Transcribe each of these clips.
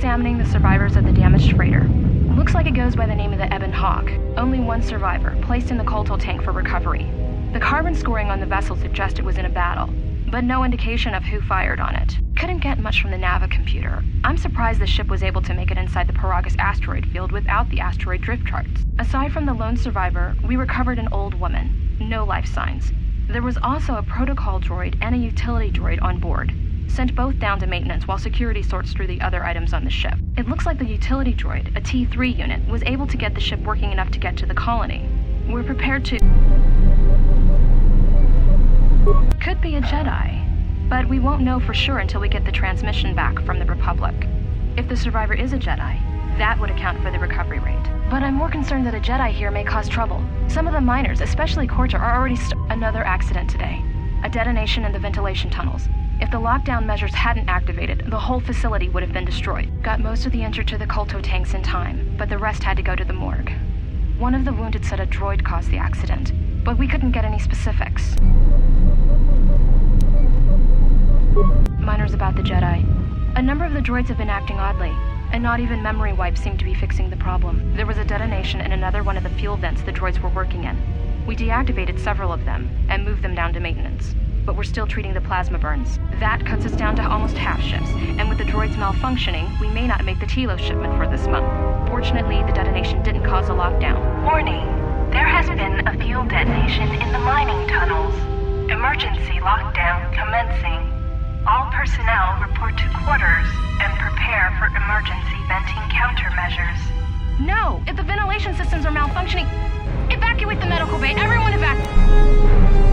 examining the survivors of the damaged freighter. Looks like it goes by the name of the Ebon Hawk. Only one survivor, placed in the Colto tank for recovery. The carbon scoring on the vessel suggests it was in a battle, but no indication of who fired on it. Couldn't get much from the Nava computer. I'm surprised the ship was able to make it inside the Peragus asteroid field without the asteroid drift charts. Aside from the lone survivor, we recovered an old woman. No life signs. There was also a protocol droid and a utility droid on board. Sent both down to maintenance while security sorts through the other items on the ship. It looks like the utility droid, a T3 unit, was able to get the ship working enough to get to the colony. We're prepared to... Could be a Jedi, but we won't know for sure until we get the transmission back from the Republic. If the survivor is a Jedi, that would account for the recovery rate. But I'm more concerned that a Jedi here may cause trouble. Some of the miners, especially Corta, are already Another accident today. A detonation in the ventilation tunnels. If the lockdown measures hadn't activated, the whole facility would have been destroyed. Got most of the injured to the Colto tanks in time, but the rest had to go to the morgue. One of the wounded said a droid caused the accident, but we couldn't get any specifics. Miners about the Jedi. A number of the droids have been acting oddly, and not even memory wipes seem to be fixing the problem. There was a detonation in another one of the fuel vents the droids were working in. We deactivated several of them and moved them down to maintenance, but we're still treating the plasma burns. That cuts us down to almost half shifts, and with the droids malfunctioning, we may not make the Tilo shipment for this month. Fortunately, the detonation didn't cause a lockdown. Warning, there has been a fuel detonation in the mining tunnels. Emergency lockdown commencing. All personnel report to quarters and prepare for emergency venting countermeasures. No! If the ventilation systems are malfunctioning, evacuate the medical bay! Everyone evacuate!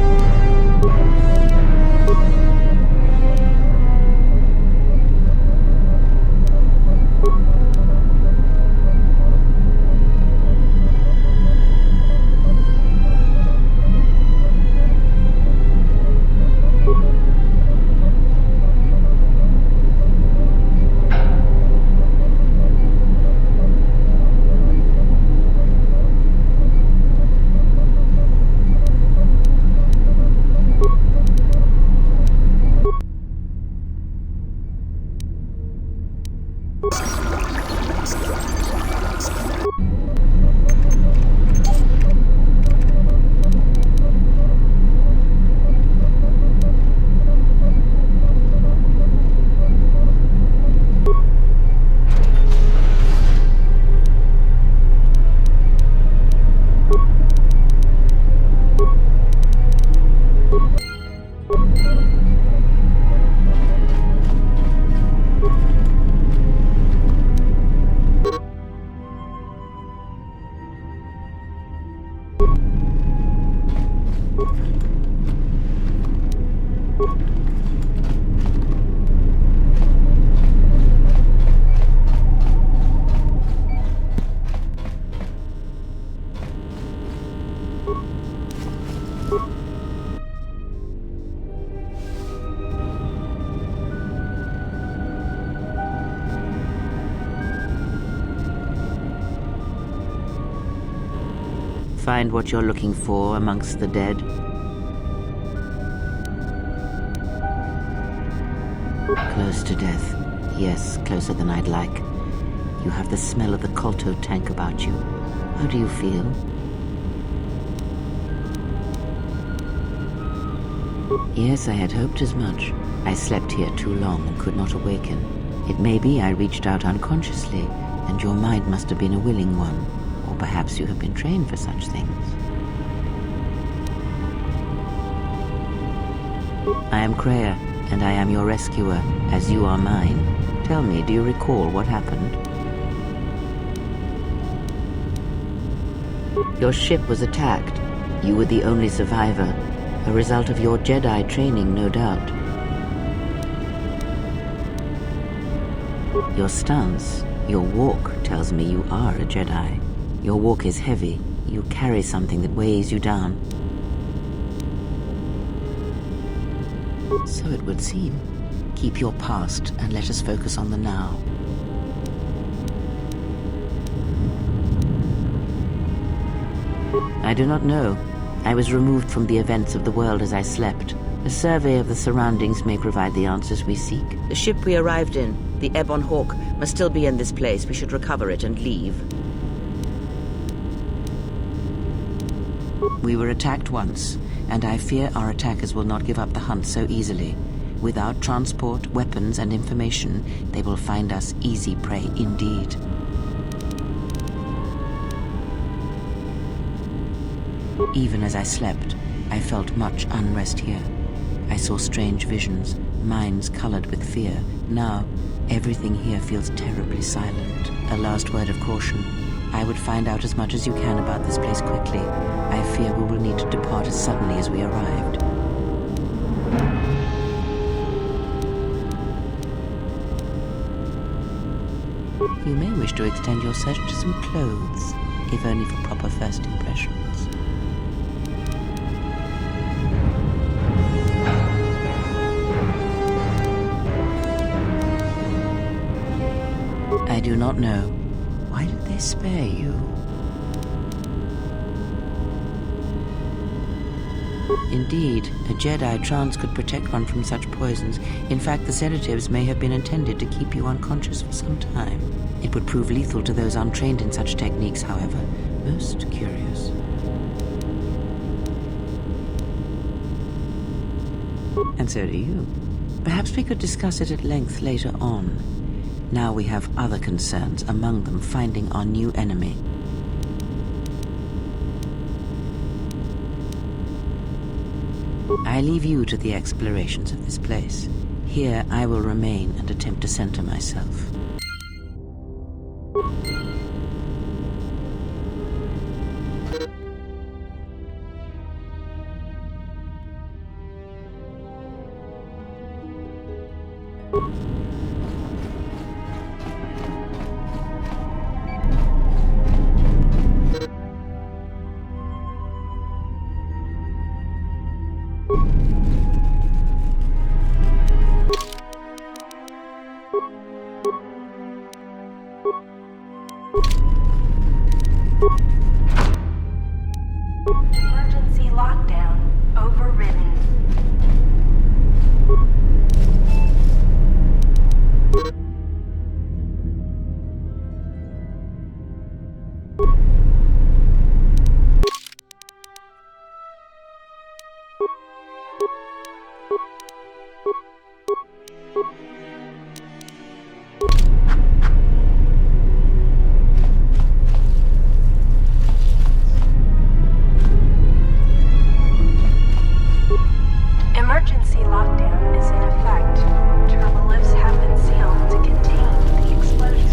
Find what you're looking for amongst the dead? Close to death. Yes, closer than I'd like. You have the smell of the Colto tank about you. How do you feel? Yes, I had hoped as much. I slept here too long and could not awaken. It may be I reached out unconsciously, and your mind must have been a willing one. Or perhaps you have been trained for such things. I am Kreia, and I am your rescuer, as you are mine. Tell me, do you recall what happened? Your ship was attacked. You were the only survivor, a result of your Jedi training, no doubt. Your stance, your walk tells me you are a Jedi. Your walk is heavy. You carry something that weighs you down. So it would seem. Keep your past and let us focus on the now. I do not know. I was removed from the events of the world as I slept. A survey of the surroundings may provide the answers we seek. The ship we arrived in, the Ebon Hawk, must still be in this place. We should recover it and leave. We were attacked once, and I fear our attackers will not give up the hunt so easily. Without transport, weapons, and information, they will find us easy prey indeed. Even as I slept, I felt much unrest here. I saw strange visions, minds colored with fear. Now, everything here feels terribly silent. A last word of caution. I would find out as much as you can about this place quickly. I fear we will need to depart as suddenly as we arrived. You may wish to extend your search to some clothes, if only for proper first impressions. I do not know. Why did they spare you? Indeed, a Jedi trance could protect one from such poisons. In fact, the sedatives may have been intended to keep you unconscious for some time. It would prove lethal to those untrained in such techniques, however. Most curious. And so do you. Perhaps we could discuss it at length later on. Now we have other concerns, among them finding our new enemy. I leave you to the explorations of this place. Here I will remain and attempt to center myself. Emergency lockdown overridden. Emergency lockdown is in effect. Turbolifts have been sealed to contain the explosion.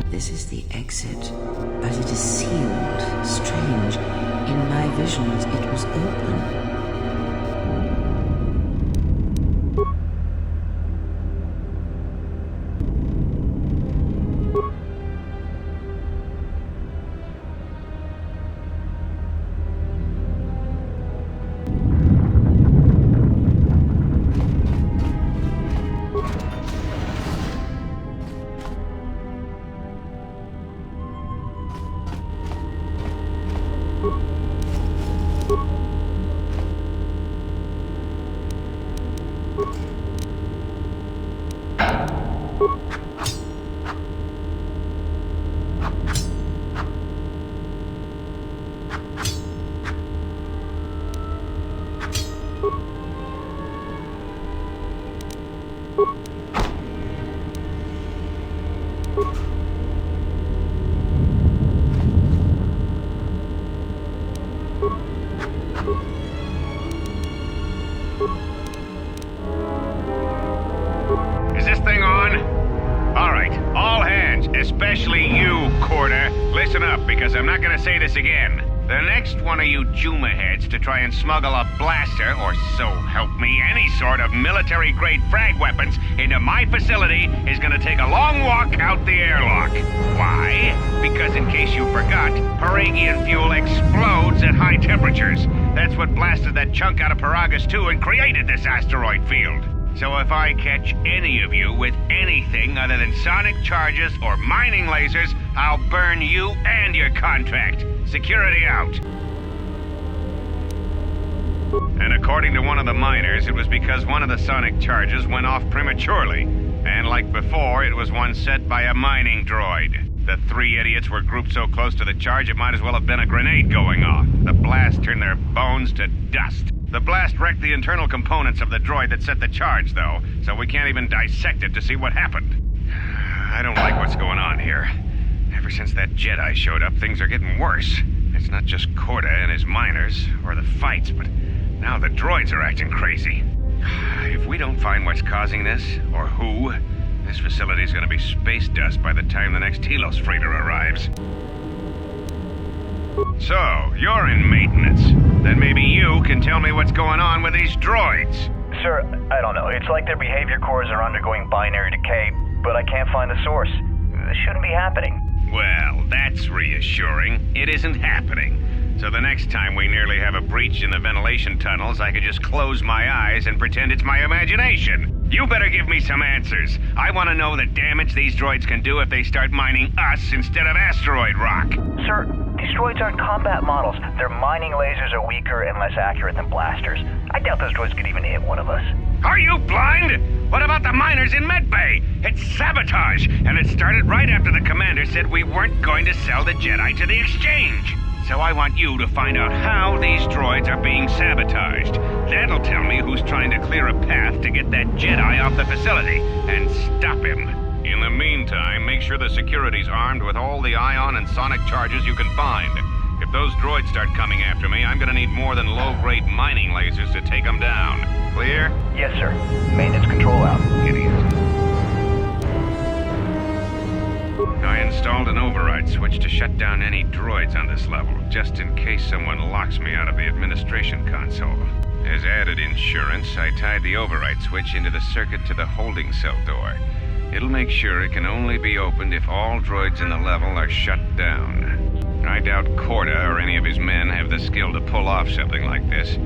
This is the exit, but it is sealed. Strange. In my visions, it was open. Especially you, Corda. Listen up, because I'm not gonna say this again. The next one of you Juma heads to try and smuggle a blaster, or so help me, any sort of military-grade frag weapons into my facility is gonna take a long walk out the airlock. Why? Because in case you forgot, Peragian fuel explodes at high temperatures. That's what blasted that chunk out of Peragus 2 and created this asteroid field. So if I catch any of you with anything other than sonic charges or mining lasers, I'll burn you and your contract. Security out. And according to one of the miners, it was because one of the sonic charges went off prematurely. And like before, it was one set by a mining droid. The three idiots were grouped so close to the charge it might as well have been a grenade going off. The blast turned their bones to dust. The blast wrecked the internal components of the droid that set the charge, though, so we can't even dissect it to see what happened. I don't like what's going on here. Ever since that Jedi showed up, things are getting worse. It's not just Corda and his miners, or the fights, but now the droids are acting crazy. If we don't find what's causing this, or who, this facility's gonna be space dust by the time the next Telos freighter arrives. So, you're in maintenance. Then maybe you can tell me what's going on with these droids. Sir, I don't know. It's like their behavior cores are undergoing binary decay, but I can't find the source. This shouldn't be happening. Well, that's reassuring. It isn't happening. So the next time we nearly have a breach in the ventilation tunnels, I could just close my eyes and pretend it's my imagination. You better give me some answers. I want to know the damage these droids can do if they start mining us instead of asteroid rock. Sir, these droids aren't combat models. Their mining lasers are weaker and less accurate than blasters. I doubt those droids could even hit one of us. Are you blind? What about the miners in Medbay? It's sabotage, and it started right after the commander said we weren't going to sell the Jedi to the exchange. So I want you to find out how these droids are being sabotaged. That'll tell me who's trying to clear a path to get that Jedi off the facility and stop him. In the meantime, make sure the security's armed with all the ion and sonic charges you can find. If those droids start coming after me, I'm gonna need more than low-grade mining lasers to take them down. Clear? Yes, sir. Maintenance control out. Idiot. I installed an override switch to shut down any droids on this level, just in case someone locks me out of the administration console. As added insurance, I tied the override switch into the circuit to the holding cell door. It'll make sure it can only be opened if all droids in the level are shut down. I doubt Corda or any of his men have the skill to pull off something like this,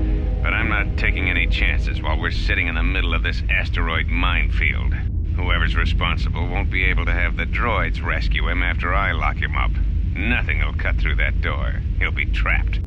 but I'm not taking any chances while we're sitting in the middle of this asteroid minefield. Whoever's responsible won't be able to have the droids rescue him after I lock him up. Nothing will cut through that door. He'll be trapped.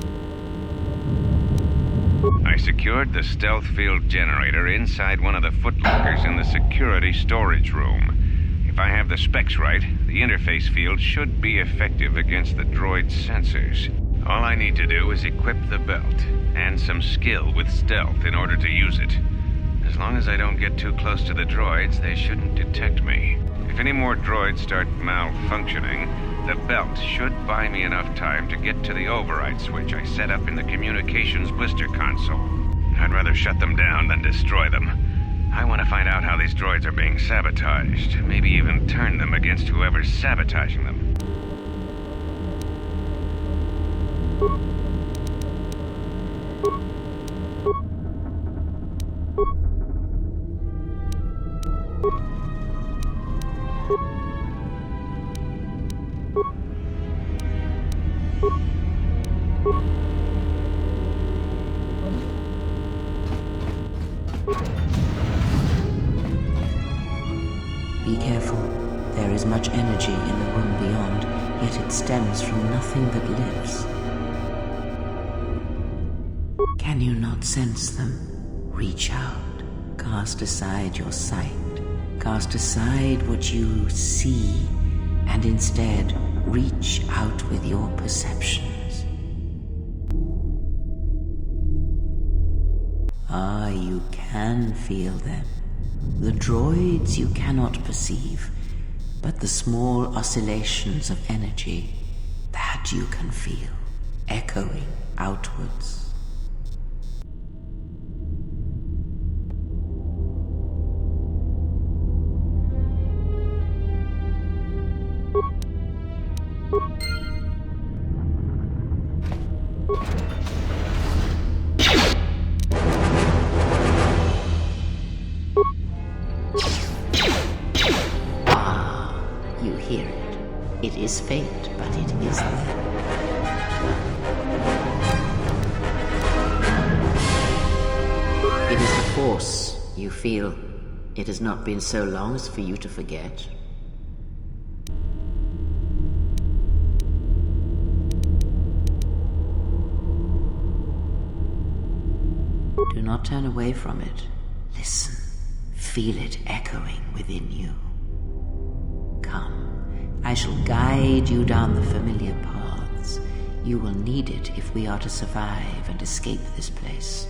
I secured the stealth field generator inside one of the footlockers in the security storage room. If I have the specs right, the interface field should be effective against the droid's sensors. All I need to do is equip the belt, and some skill with stealth in order to use it. As long as I don't get too close to the droids, they shouldn't detect me. If any more droids start malfunctioning, the belt should buy me enough time to get to the override switch I set up in the communications blister console. I'd rather shut them down than destroy them. I want to find out how these droids are being sabotaged, maybe even turn them against whoever's sabotaging them. Be careful. There is much energy in the room beyond, yet it stems from nothing that lives. Can you not sense them? Reach out. Cast aside your sight. Cast aside what you see, and instead reach out with your perceptions. Ah, you can feel them. The droids you cannot perceive, but the small oscillations of energy, that you can feel, echoing outwards. You hear it. It is faint, but it is there. It is the Force, you feel. It has not been so long as for you to forget. Do not turn away from it. Listen. Feel it echoing within you. Come, I shall guide you down the familiar paths. You will need it if we are to survive and escape this place.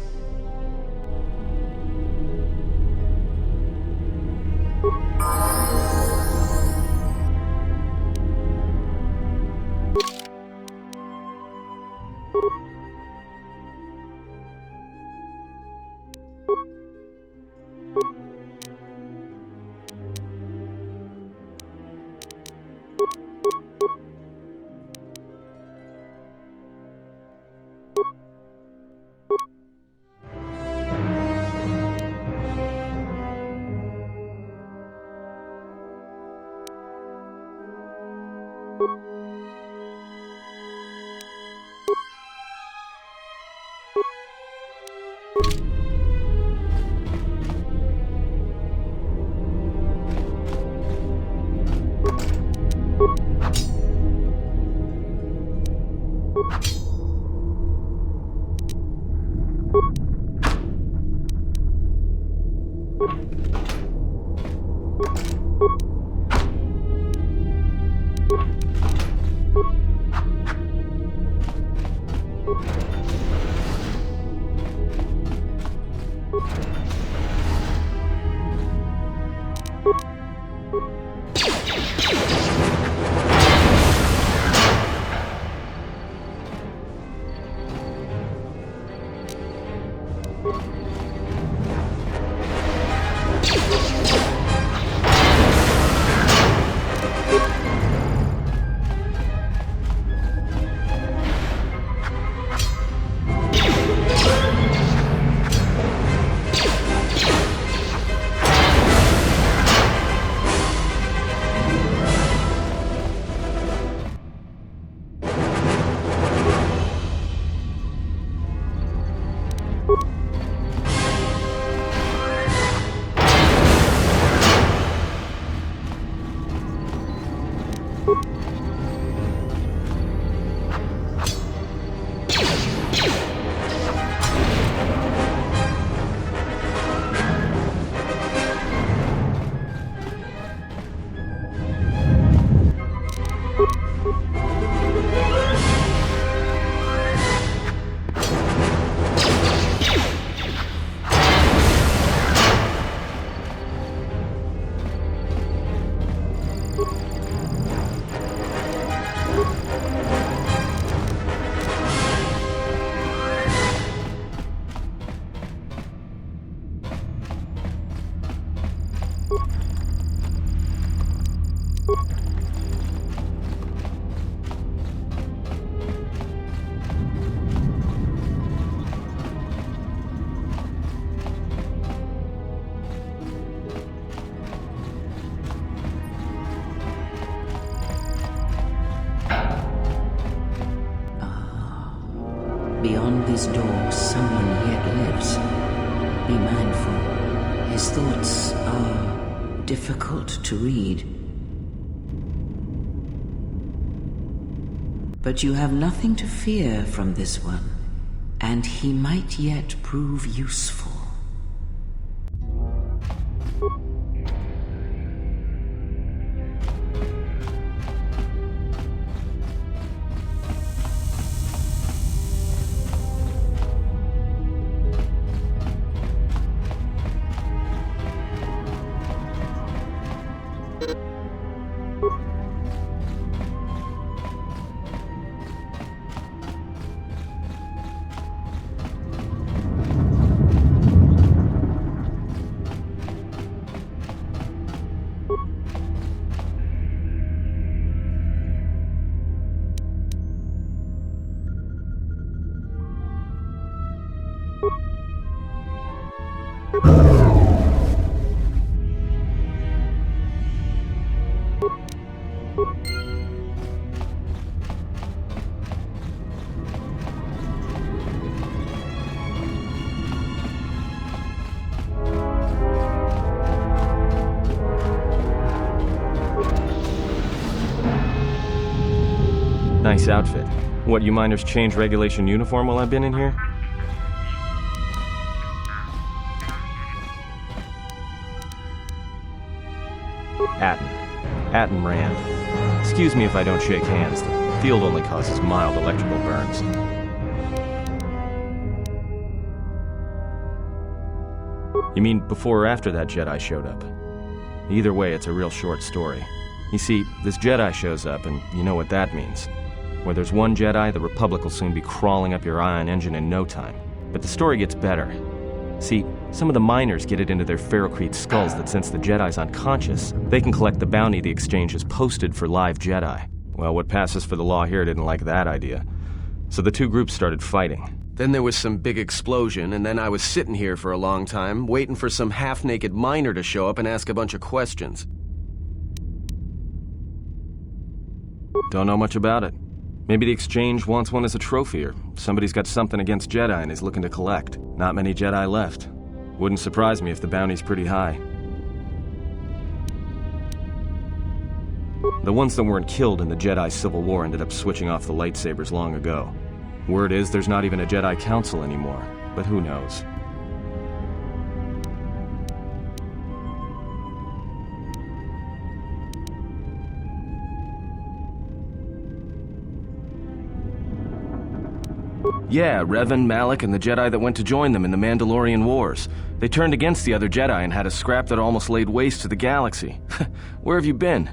Beyond these doors, someone yet lives. Be mindful. His thoughts are difficult to read. But you have nothing to fear from this one, and he might yet prove useful. Nice outfit. What, you miners change regulation uniform while I've been in here? Atten Rand. Excuse me if I don't shake hands. The field only causes mild electrical burns. You mean before or after that Jedi showed up? Either way, it's a real short story. You see, this Jedi shows up, and you know what that means. Where there's one Jedi, the Republic will soon be crawling up your ion engine in no time. But the story gets better. See, some of the miners get it into their ferrocrete skulls that since the Jedi's unconscious, they can collect the bounty the exchange has posted for live Jedi. Well, what passes for the law here didn't like that idea. So the two groups started fighting. Then there was some big explosion, and then I was sitting here for a long time, waiting for some half-naked miner to show up and ask a bunch of questions. Don't know much about it. Maybe the exchange wants one as a trophy, or somebody's got something against Jedi and is looking to collect. Not many Jedi left. Wouldn't surprise me if the bounty's pretty high. The ones that weren't killed in the Jedi Civil War ended up switching off the lightsabers long ago. Word is there's not even a Jedi Council anymore, but who knows? Yeah, Revan, Malak, and the Jedi that went to join them in the Mandalorian Wars. They turned against the other Jedi and had a scrap that almost laid waste to the galaxy. Where have you been?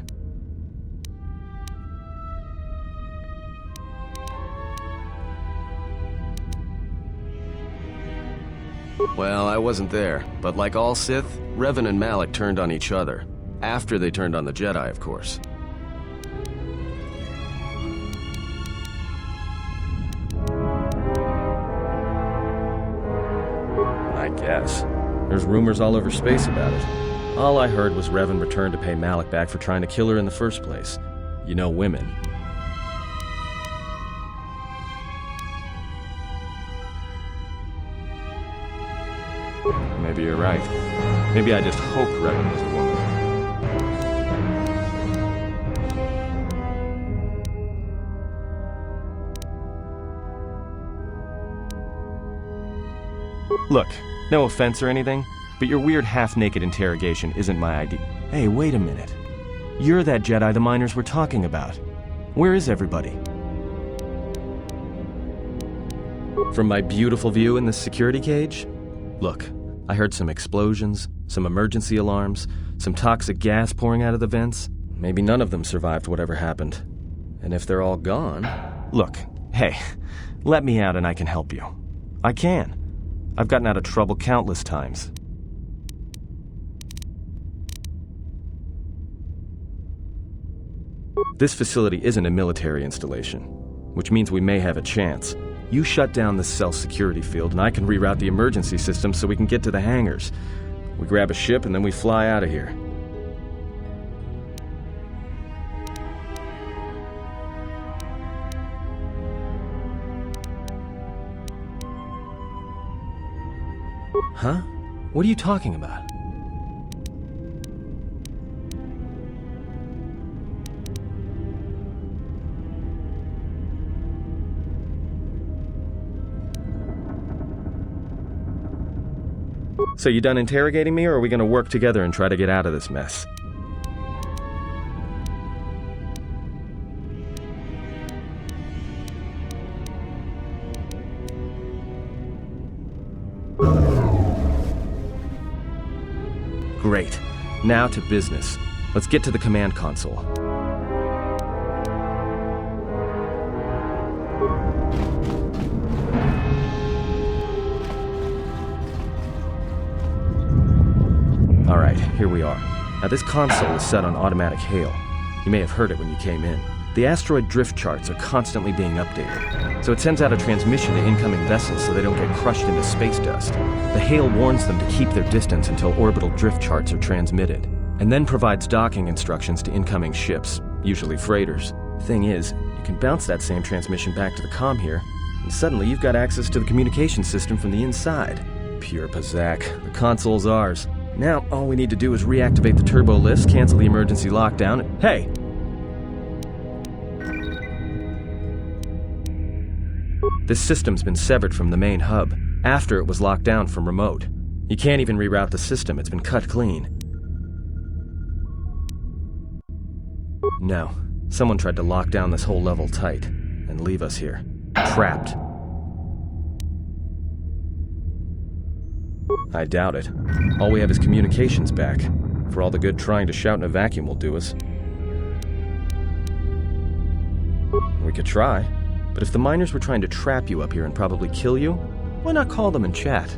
Well, I wasn't there, but like all Sith, Revan and Malak turned on each other. After they turned on the Jedi, of course. I guess. There's rumors all over space about it. All I heard was Revan returned to pay Malak back for trying to kill her in the first place. You know, women. Maybe you're right. Maybe I just hope Revan was a woman. Look, no offense or anything, but your weird half-naked interrogation isn't my idea. Hey, wait a minute. You're that Jedi the miners were talking about. Where is everybody? From my beautiful view in the security cage? Look, I heard some explosions, some emergency alarms, some toxic gas pouring out of the vents. Maybe none of them survived whatever happened. And if they're all gone... Look, hey, let me out and I can help you. I can. I've gotten out of trouble countless times. This facility isn't a military installation, which means we may have a chance. You shut down the cell security field and I can reroute the emergency system so we can get to the hangars. We grab a ship and then we fly out of here. Huh? What are you talking about? So you done interrogating me, or are we gonna work together and try to get out of this mess? Great. Now to business. Let's get to the command console. Alright, here we are. Now this console is set on automatic hail. You may have heard it when you came in. The asteroid drift charts are constantly being updated, so it sends out a transmission to incoming vessels so they don't get crushed into space dust. The hail warns them to keep their distance until orbital drift charts are transmitted, and then provides docking instructions to incoming ships, usually freighters. Thing is, you can bounce that same transmission back to the comm here, and suddenly you've got access to the communication system from the inside. Pure Pazak. The console's ours. Now, all we need to do is reactivate the turbo lifts, cancel the emergency lockdown, and... Hey! This system's been severed from the main hub, after it was locked down from remote. You can't even reroute the system, it's been cut clean. No, someone tried to lock down this whole level tight, and leave us here, trapped. I doubt it. All we have is communications back. For all the good trying to shout in a vacuum will do us. We could try, but if the miners were trying to trap you up here and probably kill you, why not call them and chat?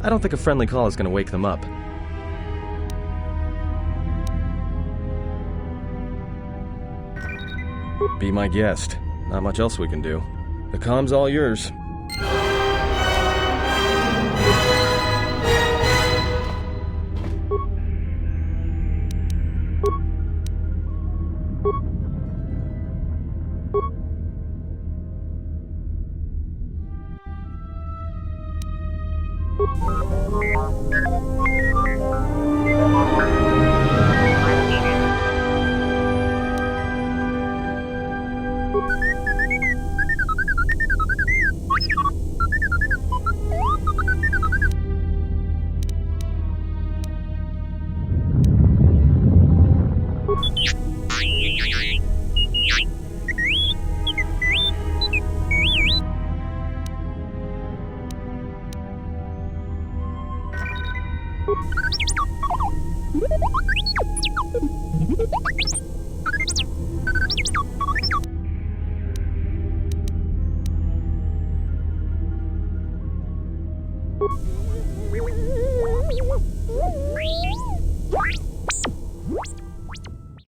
I don't think a friendly call is going to wake them up. Be my guest. Not much else we can do. The comm's all yours.